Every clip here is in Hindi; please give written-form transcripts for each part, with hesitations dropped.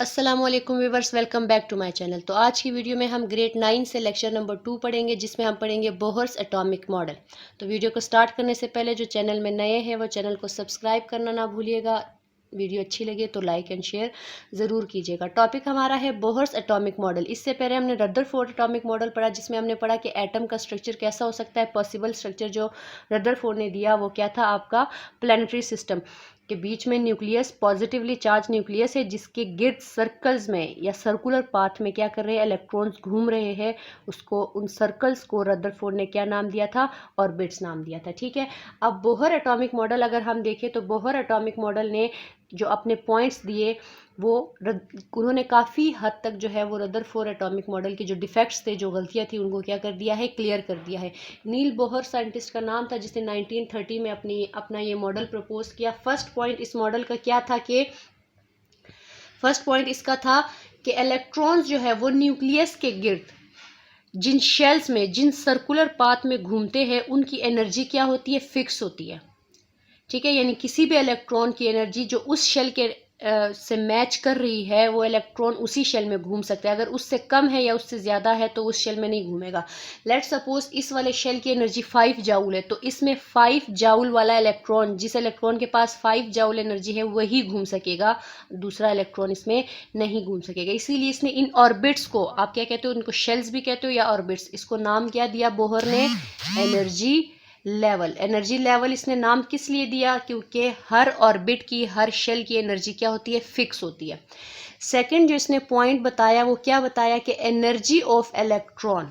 अस्सलाम वालेकुम viewers, welcome back to my channel. तो आज की वीडियो में हम ग्रेड 9 से लेक्चर नंबर 2 पढ़ेंगे, जिसमें हम पढ़ेंगे बोहर्स एटॉमिक मॉडल। तो वीडियो को स्टार्ट करने से पहले जो चैनल में नए हैं वो चैनल को सब्सक्राइब करना ना भूलिएगा। वीडियो अच्छी लगे तो लाइक एंड शेयर ज़रूर कीजिएगा। टॉपिक हमारा है बोहर्स एटॉमिक मॉडल। इससे पहले हमने रदरफोर्ड एटॉमिक मॉडल पढ़ा, जिसमें हमने पढ़ा कि एटम का स्ट्रक्चर कैसा हो सकता है। पॉसिबल स्ट्रक्चर जो रदरफोर्ड ने दिया वो क्या था, आपका प्लानिटरी सिस्टम के बीच में न्यूक्लियस, पॉजिटिवली चार्ज न्यूक्लियस है, जिसके गिर्द सर्कल्स में या सर्कुलर पाथ में क्या कर रहे हैं, इलेक्ट्रॉन्स घूम रहे हैं। उसको, उन सर्कल्स को रदरफोर्ड ने क्या नाम दिया था, ऑर्बिट्स नाम दिया था। ठीक है। अब बोहर एटॉमिक मॉडल अगर हम देखें तो बोहर एटॉमिक मॉडल ने जो अपने पॉइंट्स दिए वो उन्होंने काफ़ी हद तक जो है वो रदरफोर्ड एटॉमिक मॉडल के जो डिफेक्ट्स थे, जो गलतियां थी, उनको क्या कर दिया है, क्लियर कर दिया है। नील बोहर साइंटिस्ट का नाम था, जिसने 1930 में अपना ये मॉडल प्रपोज किया। फर्स्ट पॉइंट इस मॉडल का क्या था कि फर्स्ट पॉइंट इसका था कि इलेक्ट्रॉन्स जो है वो न्यूक्लियस के गिर्द जिन शेल्स में, जिन सर्कुलर पाथ में घूमते हैं, उनकी एनर्जी क्या होती है, फिक्स होती है। ठीक है। यानी किसी भी इलेक्ट्रॉन की एनर्जी जो उस शेल के से मैच कर रही है, वो इलेक्ट्रॉन उसी शेल में घूम सकता है। अगर उससे कम है या उससे ज़्यादा है तो उस शेल में नहीं घूमेगा। लेट सपोज इस वाले शेल की एनर्जी 5 जाउल है, तो इसमें 5 जाउल वाला इलेक्ट्रॉन, जिस इलेक्ट्रॉन के पास 5 जाउल एनर्जी है, वही घूम सकेगा, दूसरा इलेक्ट्रॉन इसमें नहीं घूम सकेगा। इसीलिए इसने इन ऑर्बिट्स को, आप क्या कहते हो, उनको शेल्स भी कहते हो या ऑर्बिट्स, इसको नाम क्या दिया बोहर ने, एनर्जी लेवल। एनर्जी लेवल इसने नाम किस लिए दिया, क्योंकि हर ऑर्बिट की, हर शेल की एनर्जी क्या होती है, फिक्स होती है। सेकंड जो इसने पॉइंट बताया वो क्या बताया कि एनर्जी ऑफ इलेक्ट्रॉन,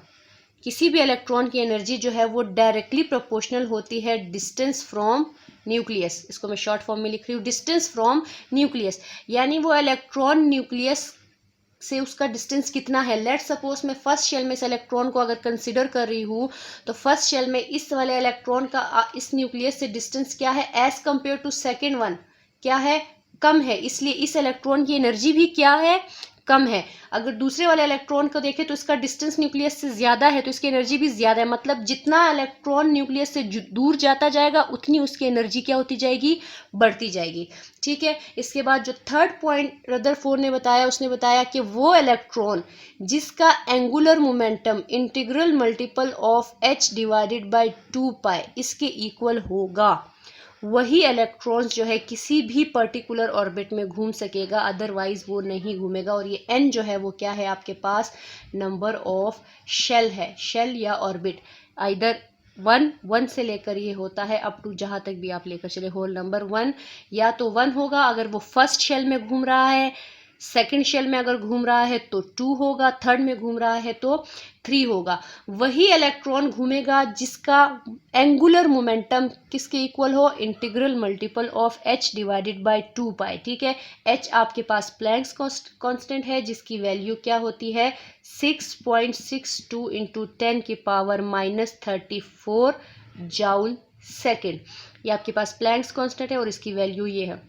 किसी भी इलेक्ट्रॉन की एनर्जी जो है वो डायरेक्टली प्रोपोर्शनल होती है डिस्टेंस फ्रॉम न्यूक्लियस। इसको मैं शॉर्ट फॉर्म में लिख रही हूँ, डिस्टेंस फ्रॉम न्यूक्लियस। यानी वो इलेक्ट्रॉन न्यूक्लियस से उसका डिस्टेंस कितना है। लेट सपोज मैं फर्स्ट शेल में इस इलेक्ट्रॉन को अगर कंसिडर कर रही हूँ, तो फर्स्ट शेल में इस वाले इलेक्ट्रॉन का इस न्यूक्लियस से डिस्टेंस क्या है, as compare to second one, क्या है, कम है। इसलिए इस इलेक्ट्रॉन की एनर्जी भी क्या है, कम है। अगर दूसरे वाले इलेक्ट्रॉन को देखें तो इसका डिस्टेंस न्यूक्लियस से ज़्यादा है, तो इसकी एनर्जी भी ज़्यादा है। मतलब जितना इलेक्ट्रॉन न्यूक्लियस से दूर जाता जाएगा, उतनी उसकी एनर्जी क्या होती जाएगी, बढ़ती जाएगी। ठीक है। इसके बाद जो थर्ड पॉइंट रदरफोर्ड ने बताया, उसने बताया कि वो इलेक्ट्रॉन जिसका angular momentum integral multiple of h divided by 2 पाई इसके इक्वल होगा, वही इलेक्ट्रॉन्स जो है किसी भी पर्टिकुलर ऑर्बिट में घूम सकेगा, अदरवाइज वो नहीं घूमेगा। और ये n जो है वो क्या है, आपके पास नंबर ऑफ शेल है, शेल या ऑर्बिट, आइदर 1 से लेकर ये होता है अप टू जहाँ तक भी आप लेकर चले, होल नंबर 1 या तो 1 होगा अगर वो फर्स्ट शेल में घूम रहा है, सेकंड शेल में अगर घूम रहा है तो 2 होगा, थर्ड में घूम रहा है तो 3 होगा। वही इलेक्ट्रॉन घूमेगा जिसका एंगुलर मोमेंटम किसके इक्वल हो, integral multiple of h divided by 2 पाई। ठीक है। h आपके पास प्लैंक्स कांस्टेंट है, जिसकी वैल्यू क्या होती है, 6.62 इंटू 10 की पावर -34 जाउल सेकेंड। ये आपके पास प्लैंक्स कांस्टेंट है और इसकी वैल्यू ये है।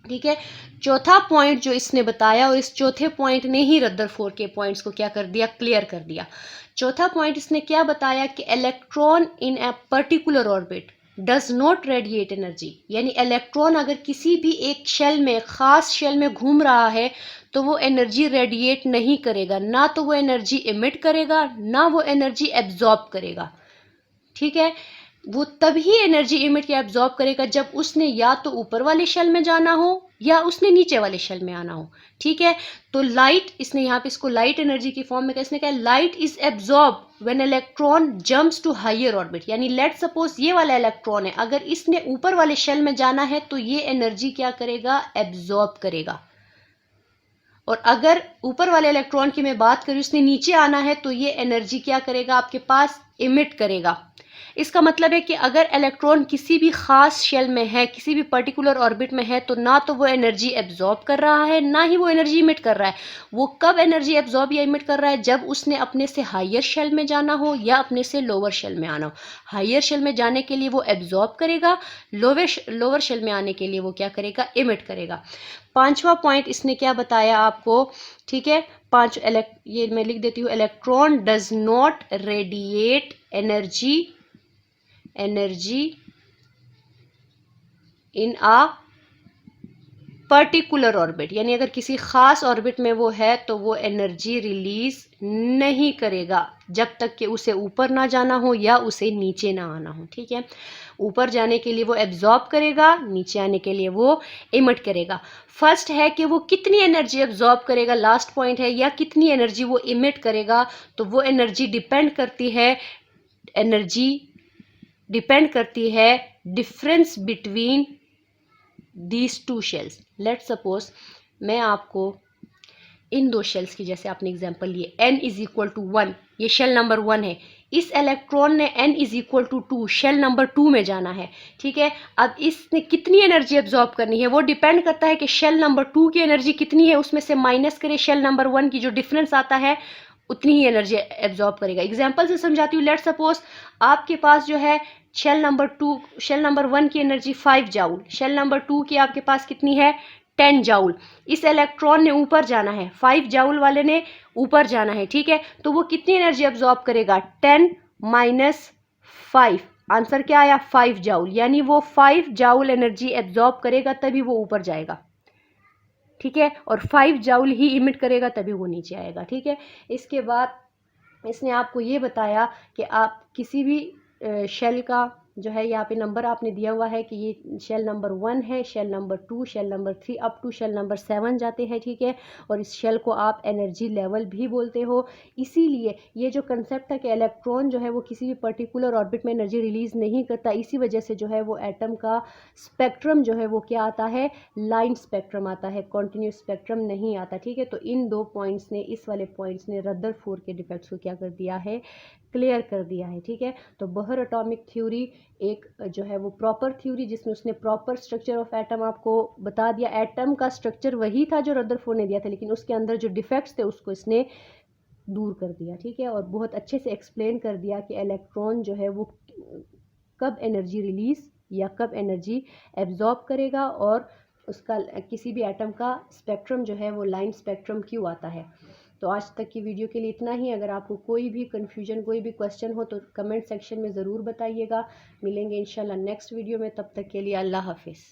ठीक है। चौथा पॉइंट जो इसने बताया, और इस चौथे पॉइंट ने ही रदरफोर्ड के पॉइंट्स को क्या कर दिया, क्लियर कर दिया। चौथा पॉइंट इसने क्या बताया कि electron in a particular orbit does not radiate energy. यानी इलेक्ट्रॉन अगर किसी भी एक शेल में, खास शेल में घूम रहा है, तो वो एनर्जी रेडिएट नहीं करेगा, ना तो वो एनर्जी इमिट करेगा, ना वो एनर्जी एब्जॉर्ब करेगा। ठीक है। वो तभी एनर्जी इमिट या एब्जॉर्ब करेगा जब उसने या तो ऊपर वाले शेल में जाना हो या उसने नीचे वाले शेल में आना हो। ठीक है। तो लाइट, इसने यहाँ पे इसको लाइट एनर्जी की फॉर्म में कहा, इसने कहा light is absorb when electron jumps to higher orbit. यानी लेट सपोज ये वाला इलेक्ट्रॉन है, अगर इसने ऊपर वाले शेल में जाना है तो ये एनर्जी क्या करेगा, एब्जॉर्ब करेगा। और अगर ऊपर वाले इलेक्ट्रॉन की मैं बात करूँ, उसने नीचे आना है, तो ये एनर्जी क्या करेगा, आपके पास इमिट करेगा। इसका मतलब है कि अगर इलेक्ट्रॉन किसी भी खास शेल में है, किसी भी पर्टिकुलर ऑर्बिट में है, तो ना तो वो एनर्जी एब्जॉर्ब कर रहा है, ना ही वो एनर्जी इमिट कर रहा है। वो कब एनर्जी एब्जॉर्ब या इमिट कर रहा है, जब उसने अपने से हायर शेल में जाना हो या अपने से लोअर शेल में आना हो। हायर शेल में जाने के लिए वो एब्जॉर्ब करेगा, लोअर शेल में आने के लिए वो क्या करेगा, इमिट करेगा। पांचवा पॉइंट इसने क्या बताया आपको, ठीक है, ये मैं लिख देती हूँ, electron does not radiate energy in a particular orbit, यानी अगर किसी खास ऑर्बिट में वो है तो वो एनर्जी रिलीज नहीं करेगा जब तक कि उसे ऊपर ना जाना हो या उसे नीचे ना आना हो। ठीक है, ऊपर जाने के लिए वो एब्जॉर्ब करेगा, नीचे आने के लिए वो इमिट करेगा। फर्स्ट है कि वो कितनी एनर्जी एब्जॉर्ब करेगा, लास्ट पॉइंट है, या कितनी एनर्जी वो इमिट करेगा। तो वो एनर्जी डिपेंड करती है difference between these two shells. Let suppose मैं आपको इन दो शेल्स की, जैसे आपने एग्जांपल लिए n इज इक्वल टू 1, ये शेल नंबर 1 है, इस इलेक्ट्रॉन ने n is equal to 2 shell number 2 में जाना है। ठीक है, अब इसने कितनी एनर्जी एब्जॉर्ब करनी है वो डिपेंड करता है कि शेल नंबर 2 की एनर्जी कितनी है, उसमें से माइनस करे शेल नंबर 1 की, जो डिफरेंस आता है उतनी ही एनर्जी एब्जॉर्ब करेगा। एग्जाम्पल से समझाती हूँ। लेट सपोज आपके पास जो है शेल नंबर 1 की एनर्जी 5 जाउल, शेल नंबर 2 की आपके पास कितनी है 10 जाउल। इस इलेक्ट्रॉन ने ऊपर जाना है, 5 जाउल वाले ने ऊपर जाना है। ठीक है, तो वो कितनी एनर्जी एब्जॉर्ब करेगा 10 माइनस 5, आंसर क्या आया 5 जाउल, यानी वो 5 जाउल एनर्जी एब्जॉर्ब करेगा तभी वो ऊपर जाएगा। ठीक है, और 5 जाउल ही इमिट करेगा तभी वो नीचे आएगा। ठीक है, इसके बाद इसने आपको ये बताया कि आप किसी भी शेल का जो है यहाँ पे नंबर आपने दिया हुआ है कि ये शेल नंबर 1 है, shell number 2, shell number 3 up to shell number 7 जाते हैं। ठीक है, और इस शेल को आप एनर्जी लेवल भी बोलते हो। इसीलिए ये जो कंसेप्ट है कि इलेक्ट्रॉन जो है वो किसी भी पर्टिकुलर ऑर्बिट में एनर्जी रिलीज़ नहीं करता, इसी वजह से जो है वो एटम का स्पेक्ट्रम जो है वो क्या आता है, लाइन स्पेक्ट्रम आता है, कॉन्टिन्यूस स्पेक्ट्रम नहीं आता। ठीक है, तो इन दो पॉइंट्स ने, इस वाले पॉइंट्स ने रदरफोर्ड के डिफेक्ट्स को क्या कर दिया है, क्लियर कर दिया है। ठीक है, तो बोहर एटॉमिक थ्योरी एक जो है वो प्रॉपर थ्योरी, जिसमें उसने प्रॉपर स्ट्रक्चर ऑफ एटम आपको बता दिया। एटम का स्ट्रक्चर वही था जो रदरफोर्ड ने दिया था, लेकिन उसके अंदर जो डिफेक्ट्स थे उसको इसने दूर कर दिया। ठीक है, और बहुत अच्छे से एक्सप्लेन कर दिया कि इलेक्ट्रॉन जो है वो कब एनर्जी रिलीज या कब एनर्जी एब्जॉर्ब करेगा, और उसका किसी भी एटम का स्पेक्ट्रम जो है वो लाइन स्पेक्ट्रम क्यों आता है। तो आज तक की वीडियो के लिए इतना ही। अगर आपको कोई भी कन्फ्यूजन, कोई भी क्वेश्चन हो तो कमेंट सेक्शन में ज़रूर बताइएगा। मिलेंगे इंशाल्लाह नेक्स्ट वीडियो में, तब तक के लिए अल्लाह हाफिज़।